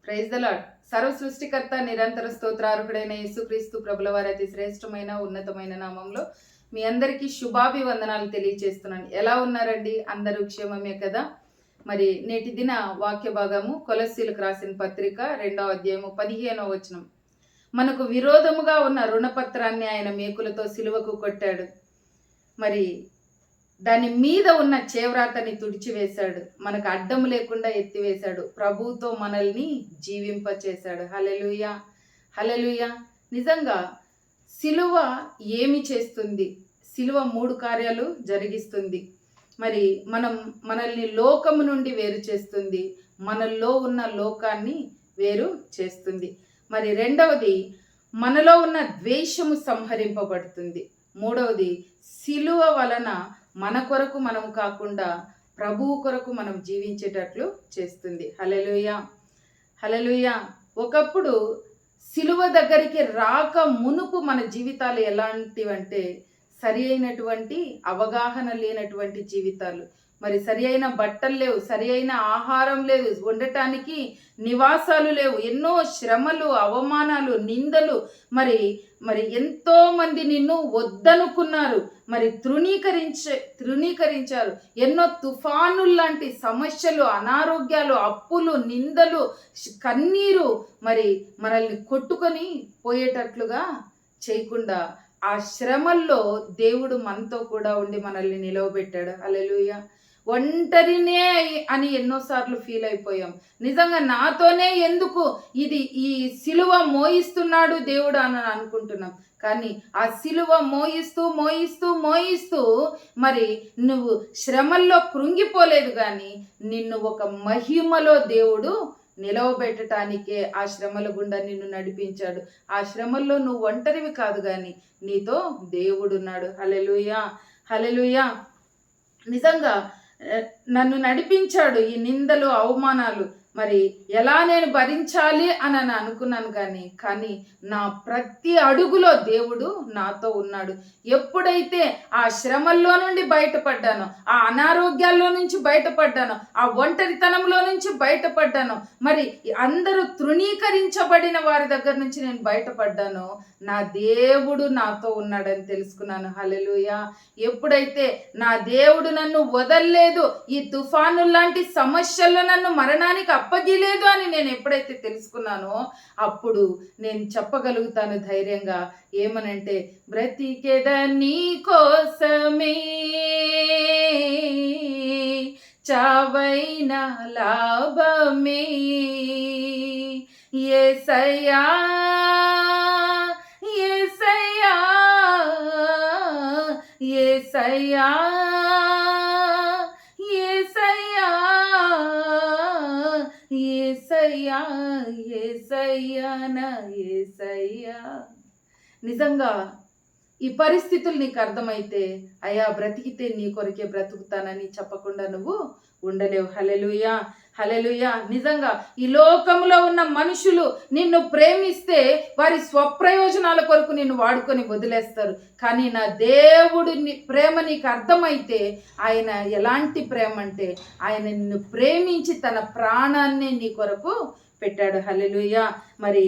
Praise the lord. సర్వ సృష్టికర్త నిరంతర స్తోత్రార్హుడైన యేసుక్రీస్తు ప్రభుల వారి అతి శ్రేష్టమైన ఉన్నతమైన నామంలో మీ అందరికీ శుభాభివందనాలు తెలియజేస్తున్నాను. ఎలా ఉన్నారండి? అందరూ క్షేమమే కదా? మరి నేటి దిన వాక్య భాగము కొలస్సీలకు రాసిన పత్రిక 2వ అధ్యాయము 15వ వచనం. మనకు విరోధముగా ఉన్న రుణపత్రాన్ని ఆయన మేకులతో సిలువకు కొట్టాడు. మరి దాని మీద ఉన్న చేవ్రాతని తుడిచివేశాడు. మనకు అడ్డం లేకుండా ఎత్తివేశాడు. ప్రభువుతో మనల్ని జీవింపచేశాడు. హల్లెలూయా, హల్లెలూయా. నిజంగా సిలువ ఏమి చేస్తుంది? సిలువ 3 కార్యాలు జరిగిస్తుంది. మరి మనల్ని లోకము నుండి వేరు చేస్తుంది. మనలో ఉన్న లోకాన్ని వేరు చేస్తుంది. మరి రెండవది, మనలో ఉన్న ద్వేషము సంహరింపబడుతుంది. మూడవది, సిలువ వలన మన కొరకు మనం కాకుండా ప్రభువు కొరకు మనం జీవించేటట్లు చేస్తుంది. హల్లెలూయా, హల్లెలూయా. ఒకప్పుడు సిలువ దగ్గరికి రాక మునుపు మన జీవితాలు ఎలాంటివంటే సరి అయినటువంటి అవగాహన లేనటువంటి జీవితాలు. మరి సరి అయిన బట్టలు లేవు, సరి అయిన ఆహారం లేదు, ఉండటానికి నివాసాలు లేవు, ఎన్నో శ్రమలు, అవమానాలు, నిందలు. మరి మరి ఎంతో మంది నిన్ను వద్దనుకున్నారు, మరి తృణీకరించారు. ఎన్నో తుఫానుల్లాంటి సమస్యలు, అనారోగ్యాలు, అప్పులు, నిందలు, కన్నీరు మరి మనల్ని కొట్టుకొని పోయేటట్లుగా చేయకుండా ఆ శ్రమల్లో దేవుడు మనతో కూడా ఉండి మనల్ని నిలవబెట్టాడు. హల్లెలూయా. ఒంటరినే అని ఎన్నోసార్లు ఫీల్ అయిపోయాం. నిజంగా నాతోనే ఎందుకు ఈ సిలువ మోయిస్తున్నాడు దేవుడు అని అనుకుంటున్నాం. కానీ ఆ సిలువ మోయిస్తూ మరి నువ్వు శ్రమల్లో కృంగిపోలేదు, కానీ నిన్ను ఒక మహిమలో దేవుడు నిలవబెట్టడానికే ఆ శ్రమల గుండా నిన్ను నడిపించాడు. ఆ శ్రమల్లో నువ్వు ఒంటరివి కాదు, కానీ నీతో దేవుడున్నాడు. హల్లెలూయా, హల్లెలూయా. నిజంగా నన్ను నడిపించాడు. ఈ నిందలు, అవమానాలు మరి ఎలా నేను భరించాలి అని అనుకున్నాను, కానీ నా ప్రతి అడుగులో దేవుడు నాతో ఉన్నాడు. ఎప్పుడైతే ఆ శ్రమల్లో నుండి బయటపడ్డానో, ఆ అనారోగ్యాల్లో నుంచి బయటపడ్డానో, ఆ ఒంటరితనంలో నుంచి బయటపడ్డానో, మరి అందరూ తృణీకరించబడిన వారి దగ్గర నుంచి నేను బయటపడ్డానో, నా దేవుడు నాతో ఉన్నాడని తెలుసుకున్నాను. హల్లెలూయా. ఎప్పుడైతే నా దేవుడు నన్ను వదల్లేదు, ఈ తుఫాను లాంటి సమస్యల్లో నన్ను మరణానికి అప్పగిలేదు అని నేను ఎప్పుడైతే తెలుసుకున్నానో, అప్పుడు నేను చెప్పగలుగుతాను ధైర్యంగా. ఏమనంటే, బ్రతికేద నీ కోసమే, చావైన లాభమే, యేసయ్యా యేసయ్యా యేసయ్యా యేసయ్యా యేసయ్యా నా యేసయ్యా. నిజంగా ఈ పరిస్థితులు నీకు అర్థమైతే, అయ్యా బ్రతికితే నీ కొరకే బ్రతుకుతానని చెప్పకుండా నువ్వు ఉండలేవు. హల్లెలూయా, హల్లెలూయా. నిజంగా ఈ లోకంలో ఉన్న మనుషులు నిన్ను ప్రేమిస్తే వారి స్వప్రయోజనాల కొరకు నిన్ను వాడుకొని వదిలేస్తారు. కానీ నా దేవుడు ప్రేమ నీకు అర్థమైతే, ఆయన ఎలాంటి ప్రేమ అంటే, ఆయన నిన్ను ప్రేమించి తన ప్రాణాన్ని నీ కొరకు పెట్టాడు. హల్లెలూయా. మరి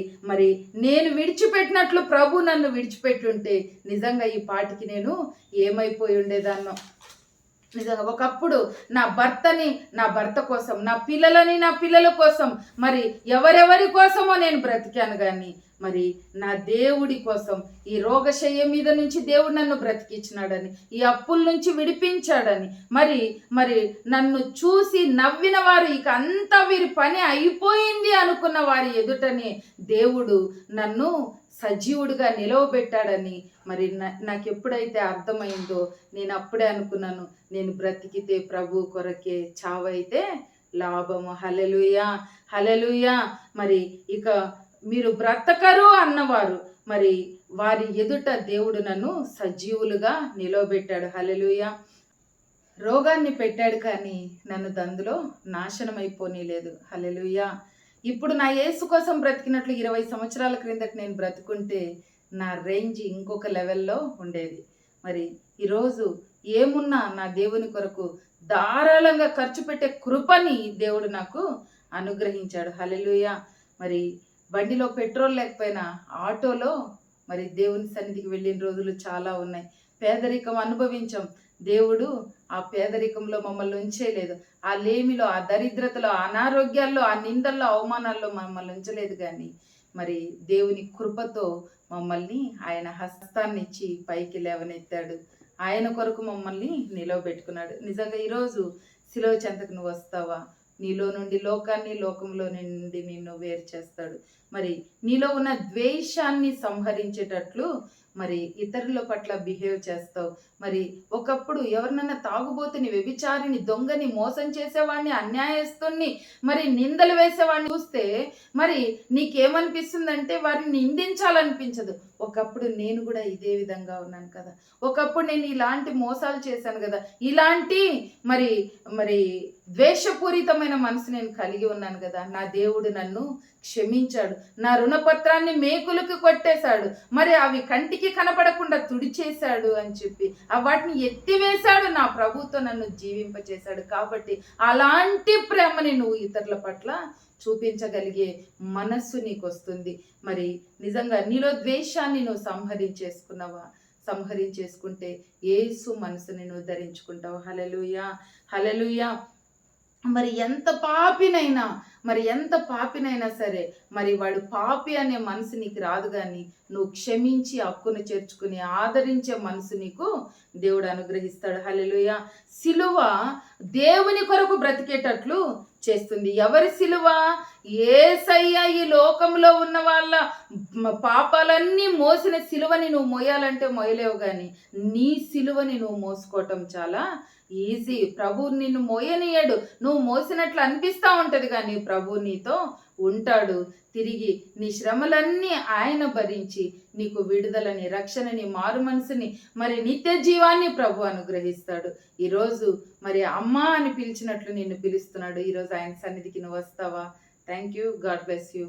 నేను విడిచిపెట్టినట్లు ప్రభు నన్ను విడిచిపెట్టుంటే నిజంగా ఈ పాటికి నేను ఏమైపోయి ఉండేదాన్నో. నిజంగా ఒకప్పుడు నా భర్త కోసం, నా పిల్లల కోసం, మరి ఎవరెవరి కోసమో నేను బ్రతికాను. కానీ మరి నా దేవుడి కోసం, ఈ రోగశయ్య మీద నుంచి దేవుడు నన్ను బ్రతికించినాడని, ఈ అప్పుల నుంచి విడిపించాడని, మరి నన్ను చూసి నవ్విన వారు, ఇక అంతా వీరి పని అయిపోయింది అనుకున్న వారి ఎదుటనే దేవుడు నన్ను సజీవుడిగా నిలవబెట్టాడని మరి నాకు ఎప్పుడైతే అర్థమైందో, నేను అప్పుడే అనుకున్నాను, నేను బ్రతికితే ప్రభు కొరకే, చావైతే లాభము. హల్లెలూయా, హల్లెలూయా. మరి ఇక మీరు బ్రతకరు అన్నవారు, మరి వారి ఎదుట దేవుడు నన్ను సజీవులుగా నిలవబెట్టాడు. హల్లెలూయా. రోగాన్ని పెట్టాడు, కానీ నన్ను అందులో నాశనం అయిపోనీలేదు. హల్లెలూయా. ఇప్పుడు నా యేసు కోసం బ్రతికినట్లు 20 సంవత్సరాల క్రిందట నేను బ్రతుకుంటే నా రేంజ్ ఇంకొక లెవెల్లో ఉండేది. మరి ఈరోజు ఏమున్నా నా దేవుని కొరకు ధారాళంగా ఖర్చు పెట్టే కృపని దేవుడు నాకు అనుగ్రహించాడు. హల్లెలూయా. మరి బండిలో పెట్రోల్ లేకపోయినా ఆటోలో మరి దేవుని సన్నిధికి వెళ్ళిన రోజులు చాలా ఉన్నాయి. పేదరికం అనుభవించాం. దేవుడు ఆ పేదరికంలో మమ్మల్ని ఉంచేయలేదు. ఆ లేమిలో, ఆ దరిద్రతలో, ఆ అనారోగ్యాల్లో, ఆ నిందల్లో, అవమానాల్లో మమ్మల్ని ఉంచలేదు. కానీ మరి దేవుని కృపతో మమ్మల్ని ఆయన హస్తాన్నిచ్చి పైకి లేవనెత్తాడు. ఆయన కొరకు మమ్మల్ని నిలవబెట్టుకున్నాడు. నిజంగా ఈరోజు శిలువ చెంతకు నువ్వు వస్తావా? నీలో నుండి లోకాన్ని, లోకంలో నుండి నిన్ను వేరు చేస్తాడు. మరి నీలో ఉన్న ద్వేషాన్ని సంహరించేటట్లు మరి ఇతరుల పట్ల బిహేవ్ చేస్తావు. మరి ఒకప్పుడు ఎవరినన్నా తాగుబోతుని, వ్యభిచారిని, దొంగని, మోసం చేసేవాడిని, అన్యాయస్తుని, మరి నిందలు వేసేవాడిని చూస్తే మరి నీకేమనిపిస్తుందంటే వారిని నిందించాలనిపించదు. ఒకప్పుడు నేను కూడా ఇదే విధంగా ఉన్నాను కదా, ఒకప్పుడు నేను ఇలాంటి మోసాలు చేశాను కదా, ఇలాంటి మరి మరి ద్వేషపూరితమైన మనసు నేను కలిగి ఉన్నాను కదా, నా దేవుడు నన్ను క్షమించాడు, నా రుణపత్రాన్ని మేకులకు కొట్టేశాడు, మరి అవి కంటికి కనపడకుండా తుడిచేశాడు అని చెప్పి వాటిని ఎత్తివేశాడు, నా ప్రభుతో నన్ను జీవింపచేశాడు. కాబట్టి అలాంటి ప్రేమని నువ్వు ఇతరుల పట్ల చూపించగలిగే మనస్సు నీకు వస్తుంది. మరి నిజంగా నీలో ద్వేషాన్ని నువ్వు సంహరించేసుకున్నావా? సంహరించేసుకుంటే యేసు మనసుని నువ్వు ధరించుకుంటావు. హల్లెలూయా, హల్లెలూయా. మరి ఎంత పాపినైనా సరే మరి వాడు పాపి అనే మనసు నీకు రాదు. కానీ నువ్వు క్షమించి హక్కును చేర్చుకుని ఆదరించే మనసు నీకు దేవుడు అనుగ్రహిస్తాడు. హల్లెలూయా. సిలువ దేవుని కొరకు బ్రతికేటట్లు చేస్తుంది. ఎవరి సిలువ? యేసయ్య ఈ లోకంలో ఉన్న వాళ్ళ పాపాలన్నీ మోసిన సిలువని నువ్వు మోయాలంటే మోయలేవు. కానీ నీ సిలువని నువ్వు మోసుకోవటం చాలా ఈజీ. ప్రభు నిన్ను మోయనీయడు. నువ్వు మోసినట్లు అనిపిస్తూ ఉంటుంది, కానీ ప్రభు నీతో ఉంటాడు. తిరిగి నీ శ్రమలన్నీ ఆయన భరించి నీకు విడుదలని, రక్షణని, మారు మనసుని, మరి నిత్య జీవాన్ని ప్రభు అనుగ్రహిస్తాడు. ఈరోజు మరి అమ్మా అని పిలిచినట్లు నిన్ను పిలుస్తున్నాడు. ఈరోజు ఆయన సన్నిధికి నువ్వు వస్తావా? Thank you. God bless you.